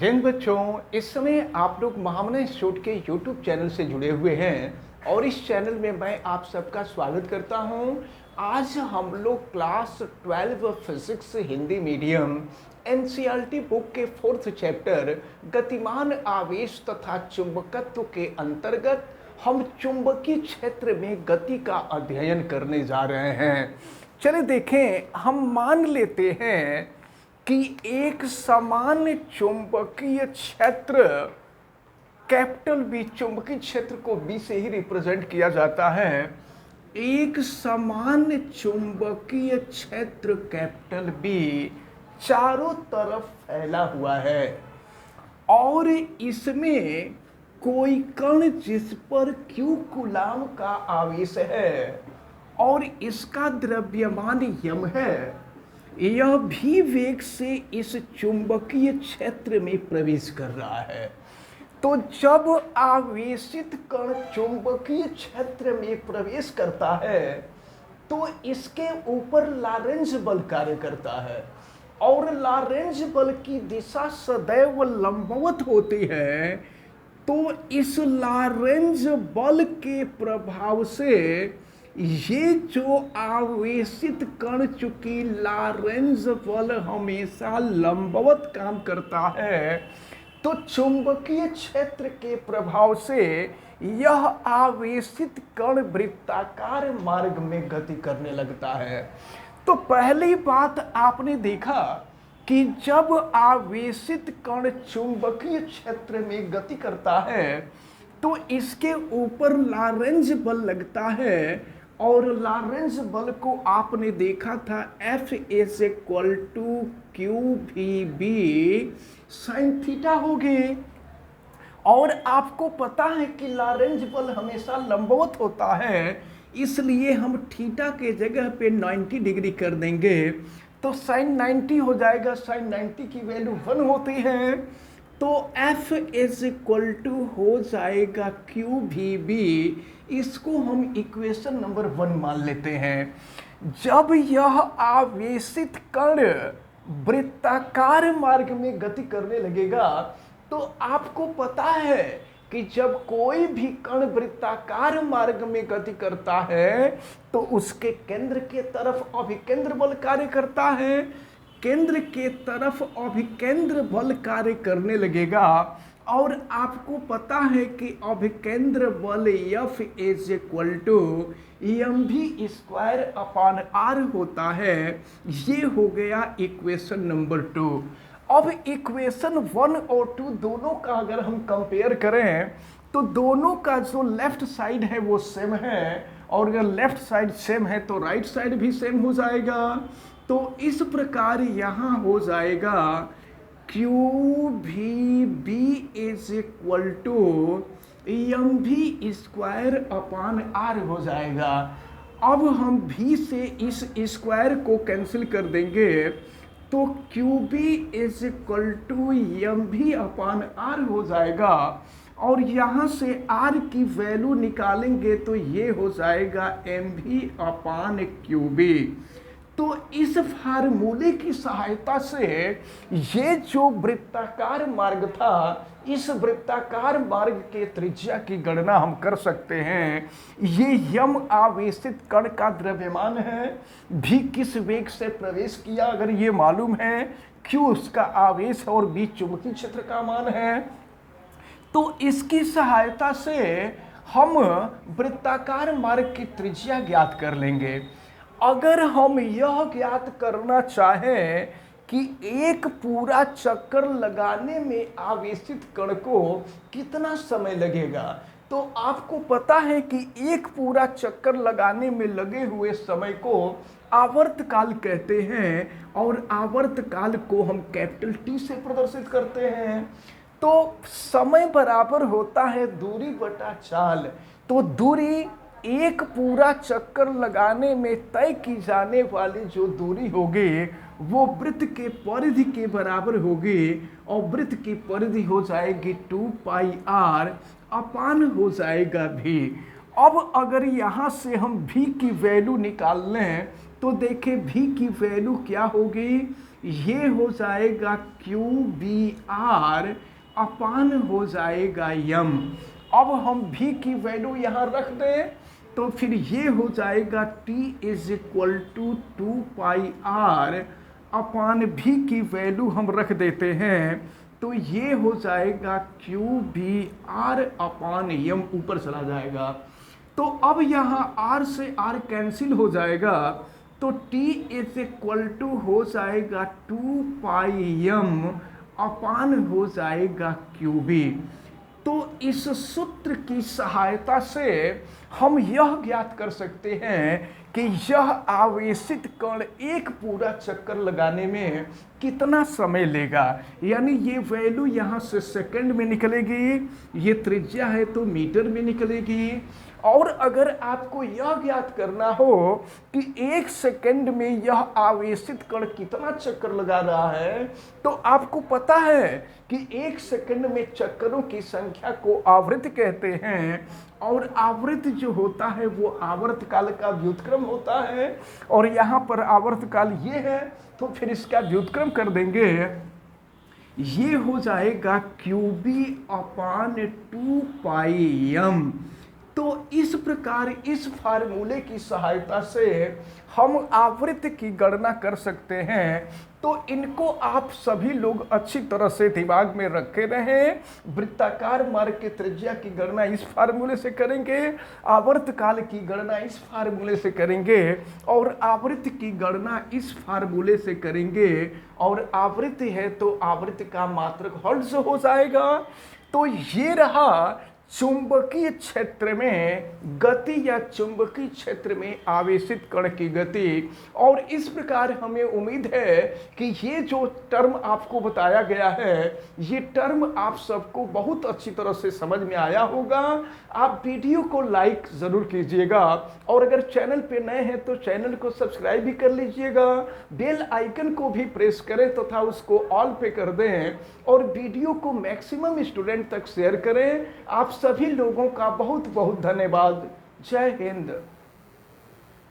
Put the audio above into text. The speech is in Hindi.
जिन बच्चों इस समय आप लोग महामना इंस्टीट्यूट के यूट्यूब चैनल से जुड़े हुए हैं और इस चैनल में मैं आप सबका स्वागत करता हूं। आज हम लोग class 12 physics Hindi medium NCERT book के 4th चैप्टर गतिमान आवेश तथा चुंबकत्व के अंतर्गत हम चुंबकीय क्षेत्र में गति का अध्ययन करने जा रहे हैं। चलिए देखें, हम मान लेते हैं कि एक समान चुंबकीय क्षेत्र कैपिटल बी, चुंबकीय क्षेत्र को बी से ही रिप्रेजेंट किया जाता है। एक समान चुंबकीय क्षेत्र कैपिटल बी चारों तरफ फैला हुआ है और इसमें कोई कण जिस पर Q कूलाम का आवेश है और इसका द्रव्यमान यम है, यह भी वेग से इस चुंबकीय क्षेत्र में प्रवेश कर रहा है। तो जब आवेशित कण चुंबकीय क्षेत्र में प्रवेश करता है तो इसके ऊपर लॉरेंज बल कार्य करता है और लॉरेंज बल की दिशा सदैव लंबवत होती है। तो इस लॉरेंज बल के प्रभाव से ये जो आवेशित कण, चूंकि लॉरेंज बल हमेशा लंबवत काम करता है, तो चुंबकीय क्षेत्र के प्रभाव से यह आवेशित कण वृत्ताकार मार्ग में गति करने लगता है। तो पहली बात आपने देखा कि जब आवेशित कण चुंबकीय क्षेत्र में गति करता है तो इसके ऊपर लॉरेंज बल लगता है और लॉरेंज बल को आपने देखा था F is equal to Q V B sine theta होगी। और आपको पता है कि लॉरेंज बल हमेशा लंबवत होता है, इसलिए हम थीटा के जगह पे 90 डिग्री कर देंगे तो साइन 90 हो जाएगा। साइन 90 की वैल्यू 1 होती है तो F इज इक्वल टू हो जाएगा क्यू वी बी। इसको हम इक्वेशन नंबर 1 मान लेते हैं। जब यह आवेशित कण वृत्ताकार मार्ग में गति करने लगेगा तो आपको पता है कि जब कोई भी कण वृत्ताकार मार्ग में गति करता है तो उसके केंद्र के तरफ अभिकेंद्र बल कार्य करता है। केंद्र के तरफ अभिकेंद्र बल कार्य करने लगेगा और आपको पता है कि अभिकेंद्र बल F is equal to M V square upon R होता है। ये हो गया इक्वेशन नंबर 2। अब इक्वेशन 1 और 2 दोनों का अगर हम कंपेयर करें तो दोनों का जो लेफ्ट साइड है वो सेम है और अगर लेफ्ट साइड सेम है तो राइट साइड भी सेम हो जाएगा। तो इस प्रकार यहाँ हो जाएगा Q V B is equal to M V square upon R हो जाएगा। अब हम भी से इस स्क्वायर को कैंसिल कर देंगे तो Q B is equal to M V upon R हो जाएगा और यहाँ से आर की वैल्यू निकालेंगे तो ये हो जाएगा एम भी अपान क्यू बी। तो इस फार्मूले की सहायता से ये जो वृत्ताकार मार्ग था, इस वृत्ताकार मार्ग के त्रिज्या की गणना हम कर सकते हैं। ये यम आवेशित कण का द्रव्यमान है, भी किस वेग से प्रवेश किया अगर ये मालूम है, क्यू उसका आवेश और बी चुंबकीय क्षेत्र का मान है, तो इसकी सहायता से हम वृत्ताकार मार्ग की त्रिज्या ज्ञात कर लेंगे। अगर हम यह ज्ञात करना चाहें कि एक पूरा चक्कर लगाने में आवेशित कण को कितना समय लगेगा, तो आपको पता है कि एक पूरा चक्कर लगाने में लगे हुए समय को आवर्तकाल कहते हैं और आवर्तकाल को हम कैपिटल टी से प्रदर्शित करते हैं। तो समय बराबर होता है दूरी बटा चाल। तो दूरी एक पूरा चक्कर लगाने में तय की जाने वाली जो दूरी होगी वो वृत्त के परिधि के बराबर होगी और वृत्त की परिधि हो जाएगी 2 पाई आर अपान हो जाएगा भी। अब अगर यहाँ से हम भी की वैल्यू निकाल लें तो देखें भी की वैल्यू क्या होगी, ये हो जाएगा क्यू बी आर अपान हो जाएगा यम। अब हम भी की वैल्यू यहाँ रख दें तो फिर ये हो जाएगा t is equal to 2 pi r upon भी की वैल्यू हम रख देते हैं तो ये हो जाएगा क्यू बी आर अपान यम, ऊपर चला जाएगा। तो अब यहाँ r से r कैंसिल हो जाएगा तो t इज इक्वल टू हो जाएगा 2 पाई यम अपान हो जाएगा क्यू बी। तो इस सूत्र की सहायता से हम यह ज्ञात कर सकते हैं कि यह आवेशित कण एक पूरा चक्कर लगाने में कितना समय लेगा। यानी ये वैल्यू यहाँ से सेकंड में निकलेगी, ये त्रिज्या है तो मीटर में निकलेगी। और अगर आपको यह ज्ञात करना हो कि एक सेकंड में यह आवेशित कण कितना चक्कर लगा रहा है तो आपको पता है कि एक सेकंड में चक्करों की संख्या को आवृत्ति कहते हैं और आवृत्ति जो होता है वो आवर्तकाल का व्युत्क्रम होता है। और यहाँ पर आवर्तकाल ये है तो फिर इसका व्युत्क्रम कर देंगे, ये हो जाएगा क्यूबी अपान 2 पाई यम। तो इस प्रकार इस फार्मूले की सहायता से हम आवृत्ति की गणना कर सकते हैं। तो इनको आप सभी लोग अच्छी तरह से दिमाग में रखे रहें। वृत्ताकार मार्ग की त्रिज्या की गणना इस फार्मूले से करेंगे, आवर्तकाल की गणना इस फार्मूले से करेंगे और आवृत्ति की गणना इस फार्मूले से करेंगे। और आवृत्ति है तो आवृत्ति का मात्रक हर्ट्ज हो जाएगा। तो ये रहा चुंबकीय क्षेत्र में गति या चुंबकीय क्षेत्र में आवेशित कण की गति। और इस प्रकार हमें उम्मीद है कि ये जो टर्म आपको बताया गया है ये टर्म आप सबको बहुत अच्छी तरह से समझ में आया होगा। आप वीडियो को लाइक ज़रूर कीजिएगा और अगर चैनल पे नए हैं तो चैनल को सब्सक्राइब भी कर लीजिएगा, बेल आइकन को भी प्रेस करें तथा उसको ऑल पे कर दें और वीडियो को मैक्सिमम स्टूडेंट तक शेयर करें। आप सभी लोगों का बहुत बहुत धन्यवाद। जय हिंद।